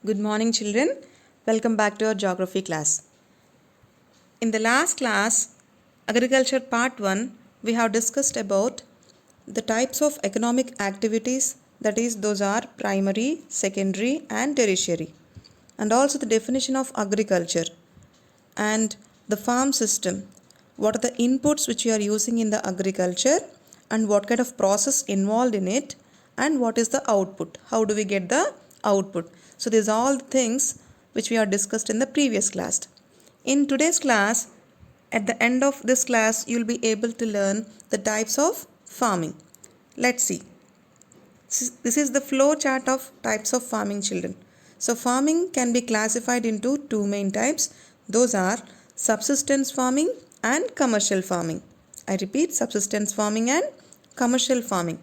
Good morning, children. Welcome back to our geography class. In the last class, Agriculture Part 1, we have discussed about the types of economic activities, that is, those are primary, secondary, and tertiary, and also the definition of agriculture and the farm system. What are the inputs which you are using in the agriculture, and what kind of process involved in it, and what is the output? How do we get the output? So these are all the things which we have discussed in the previous class. In today's class, at the end of this class, you will be able to learn the types of farming. Let's see. This is the flow chart of types of farming, children. So farming can be classified into two main types. Those are subsistence farming and commercial farming. I repeat, subsistence farming and commercial farming.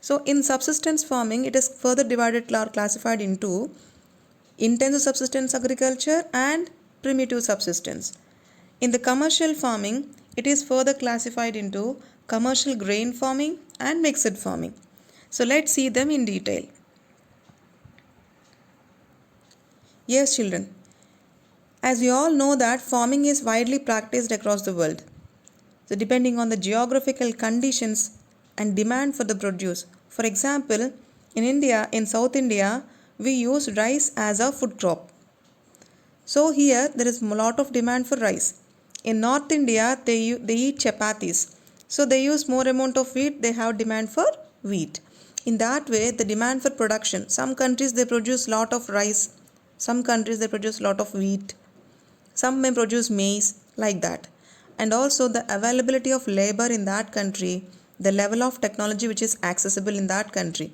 So in subsistence farming, it is further divided or classified into intensive subsistence agriculture and primitive subsistence. In the commercial farming, it is further classified into commercial grain farming and mixed farming. So let's see them in detail. Yes, children. As we all know that farming is widely practiced across the world. So depending on the geographical conditions and demand for the produce. For example, in India, in South India, we use rice as a food crop. So here there is a lot of demand for rice. In North India, they eat chapatis. So they use more amount of wheat, they have demand for wheat. In that way, the demand for production, some countries they produce lot of rice, some countries they produce lot of wheat, some may produce maize, like that. And also the availability of labor in that country, the level of technology which is accessible in that country.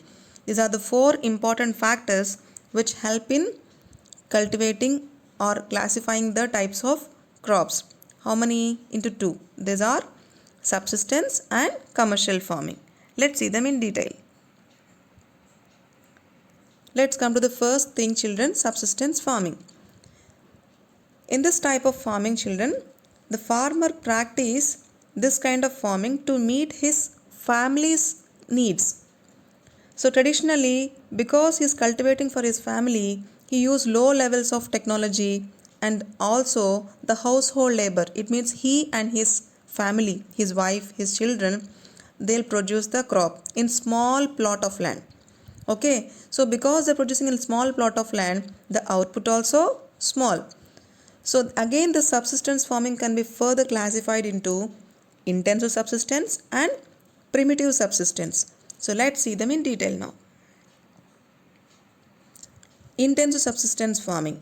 These are the four important factors which help in cultivating or classifying the types of crops. How many? Into two. These are subsistence and commercial farming. Let's see them in detail. Let's come to the first thing, children, subsistence farming. In this type of farming, children, the farmer practices this kind of farming to meet his family's needs. So traditionally, because he is cultivating for his family, he uses low levels of technology and also the household labor. It means he and his family, his wife, his children, they'll produce the crop in small plot of land. Okay, so because they're producing in small plot of land, the output also small. So again, the subsistence farming can be further classified into intensive subsistence and primitive subsistence. So let's see them in detail now. Intensive subsistence farming.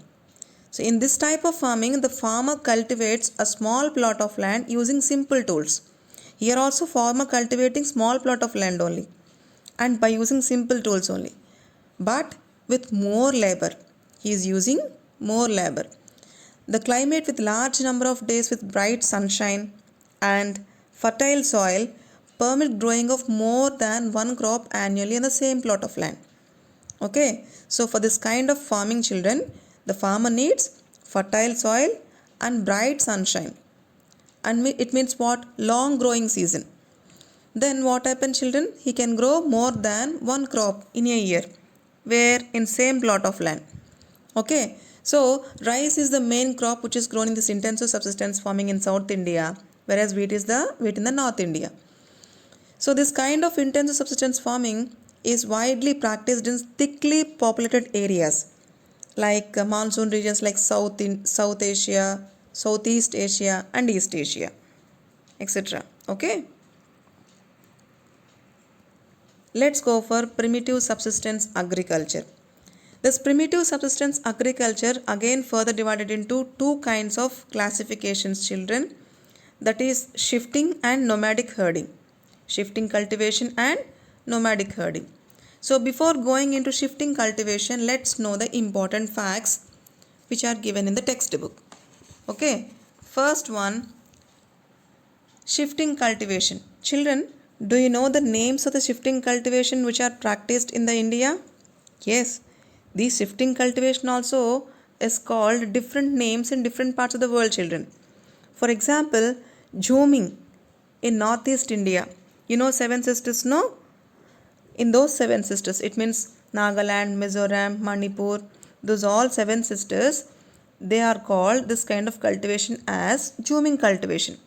So in this type of farming, the farmer cultivates a small plot of land using simple tools. Here also farmer cultivating small plot of land only and by using simple tools only, but with more labor. He is using more labor. The climate with large number of days with bright sunshine and fertile soil permit growing of more than one crop annually on the same plot of land. Okay, so for this kind of farming, children, the farmer needs fertile soil and bright sunshine. And it means what? Long growing season. Then what happens, children? He can grow more than one crop in a year, where in same plot of land. Okay, so rice is the main crop which is grown in this intensive subsistence farming in South India, whereas wheat in the North India. So this kind of intensive subsistence farming is widely practiced in thickly populated areas like monsoon regions like South Asia, Southeast Asia and East Asia, etc. Okay. Let's go for primitive subsistence agriculture. This primitive subsistence agriculture again further divided into two kinds of classifications, children. That is shifting and nomadic herding. Shifting cultivation and nomadic herding. So before going into shifting cultivation, let's know the important facts which are given in the textbook. Okay, first one, shifting cultivation. Children, do you know the names of the shifting cultivation which are practiced in the India? Yes, the shifting cultivation also is called different names in different parts of the world, children. For example, jhoming in Northeast India. You know Seven Sisters, no? In those Seven Sisters, it means Nagaland, Mizoram, Manipur. those all 7 sisters, they are called this kind of cultivation as zooming cultivation.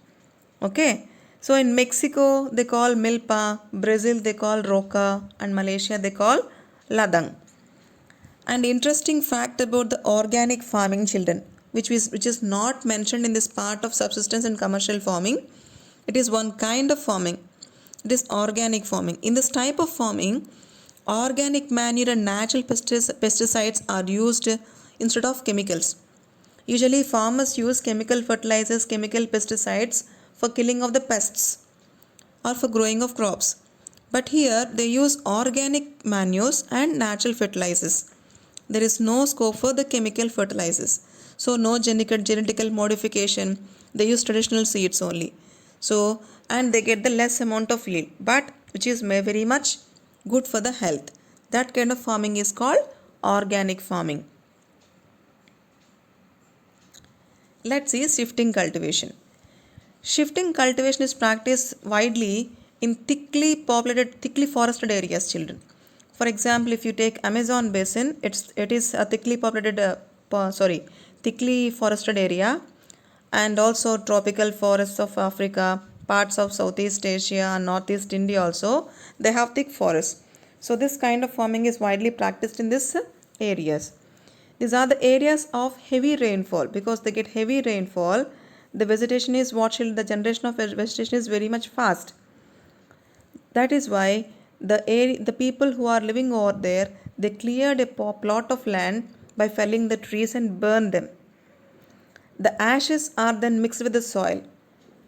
Okay. So in Mexico they call milpa, Brazil they call roca, and Malaysia they call ladang. And interesting fact about the organic farming, children, which is not mentioned in this part of subsistence and commercial farming. It is one kind of farming. It is organic farming. In this type of farming, organic manure and natural pesticides are used instead of chemicals. Usually farmers use chemical fertilizers, chemical pesticides for killing of the pests or for growing of crops. But here they use organic manures and natural fertilizers. There is no scope for the chemical fertilizers. So no genetical modification. They use traditional seeds only. So, and they get the less amount of yield, but which is very much good for the health. That kind of farming is called organic farming. Let's see shifting cultivation. Shifting cultivation is practiced widely in thickly populated, thickly forested areas, children. For example, if you take Amazon basin, it is a thickly populated, thickly forested area, and also tropical forests of Africa, parts of Southeast Asia and Northeast India also, they have thick forests. So this kind of farming is widely practiced in these areas. These are the areas of heavy rainfall. Because they get heavy rainfall, the vegetation is the generation of vegetation is very much fast. That is why the people who are living over there, they cleared a plot of land by felling the trees and burn them. The ashes are then mixed with the soil.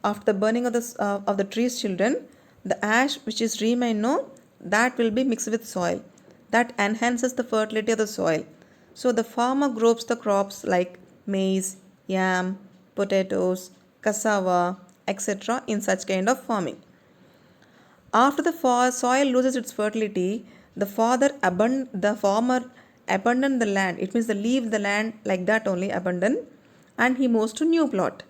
After the burning of the trees, children, the ash which is remain, no, that will be mixed with soil. That enhances the fertility of the soil. So the farmer grows the crops like maize, yam, potatoes, cassava, etc. in such kind of farming. After the soil loses its fertility, the farmer abandon the land. It means they leave the land like that only, abandon, and he moves to new plot.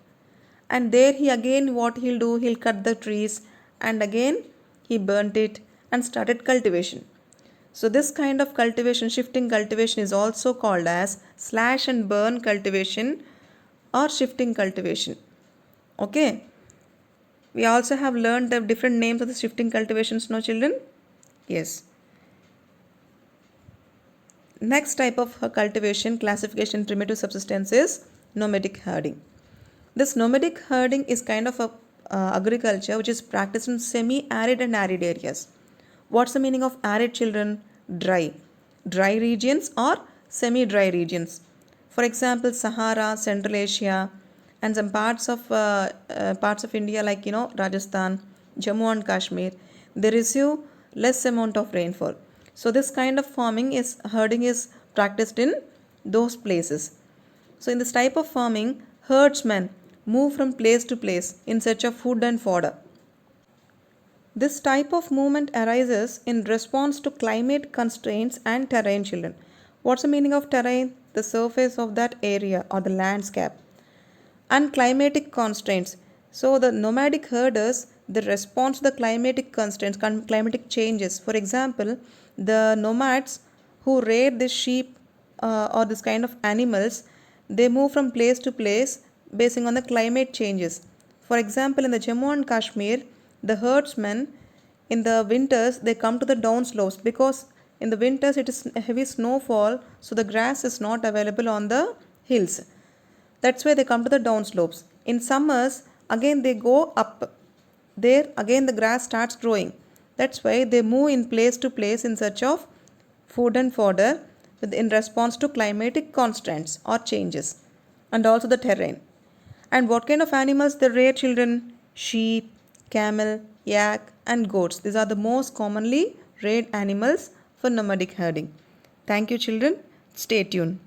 And there he again, what he'll do, he'll cut the trees, and again he burnt it and started cultivation. So this kind of cultivation, shifting cultivation, is also called as slash and burn cultivation or shifting cultivation. Okay. We also have learned the different names of the shifting cultivations, no, children? Yes. Next type of cultivation classification primitive subsistence is nomadic herding. This nomadic herding is kind of a agriculture which is practiced in semi-arid and arid areas. What's the meaning of arid, children? Dry. Dry regions or semi-dry regions. For example, Sahara, Central Asia, and some parts of India like Rajasthan, Jammu and Kashmir, they receive less amount of rainfall. So this kind of herding is practiced in those places. So in this type of farming, herdsmen move from place to place in search of food and fodder. This type of movement arises in response to climate constraints and terrain, children. What's the meaning of terrain? The surface of that area or the landscape. And climatic constraints. So the nomadic herders, they respond to the climatic constraints, climatic changes. For example, the nomads who rear the sheep or this kind of animals, they move from place to place based on the climate changes. For example, in the Jammu and Kashmir, the herdsmen in the winters they come to the down slopes because in the winters it is heavy snowfall, so the grass is not available on the hills. That's why they come to the down slopes. In summers, again they go up. There again the grass starts growing. That's why they move in place to place in search of food and fodder in response to climatic constraints or changes and also the terrain. And what kind of animals they rear, children? Sheep, camel, yak, and goats. These are the most commonly reared animals for nomadic herding. Thank you, children. Stay tuned.